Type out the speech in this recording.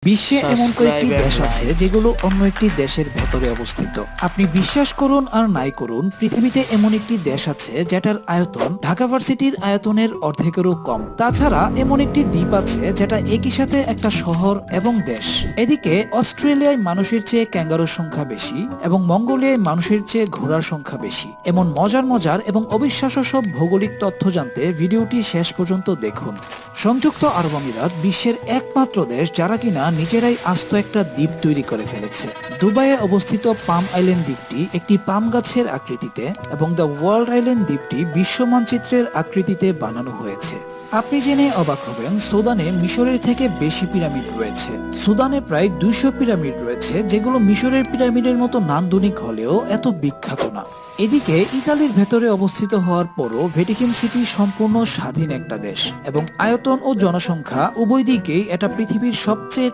বিশ্বে এমন কয়েকটি সাবস্ক্রাইব দেশ এন্ড আছে লাইক। যেগুলো অন্য একটি দেশের ভেতরে অবস্থিত। আপনি বিশ্বাস করুন আর নাই করুন, পৃথিবীতে এমন একটি দেশ আছে যেটার আয়তন ঢাকা ভার্সিটির আয়তনের অর্ধেকেরও কম। তাছাড়া এমন একটি দ্বীপ আছে যেটা একই সাথে একটা শহর এবং দেশ। এদিকে অস্ট্রেলিয়ায় মানুষের চেয়ে ক্যাঙ্গারুর সংখ্যা বেশি এবং মঙ্গোলিয়ায় মানুষের চেয়ে ঘোড়ার সংখ্যা বেশি। এমন মজার মজার এবং অবিশ্বাস্য সব ভৌগোলিক তথ্য জানতে ভিডিওটি শেষ পর্যন্ত দেখুন। সংযুক্ত আরব আমিরাত বিশ্বের একমাত্র দেশ যারা কিনা নিজেরাই আস্ত একটা দ্বীপ তৈরি করে ফেলেছে। দুবাইয়ে অবস্থিত পাম আইল্যান্ড দ্বীপটি একটি পাম গাছের আকৃতিতে এবং দ্য ওয়ার্ল্ড আইল্যান্ড দ্বীপটি বিশ্ব মানচিত্রের আকৃতিতে বানানো হয়েছে। আপনি জেনে অবাক হবেন, সুদানে মিশরের থেকে বেশি পিরামিড রয়েছে। সুদানে প্রায় 200 পিরামিড রয়েছে, যেগুলো মিশরের পিরামিডের মতো নান্দনিক হলেও এত বিখ্যাত না। এদিকে ইতালির ভেতরে অবস্থিত হওয়ার পরও ভ্যাটিকান সিটি সম্পূর্ণ স্বাধীন একটা দেশ এবং আয়তন ও জনসংখ্যা উভয় দিকেই এটা পৃথিবীর সবচেয়ে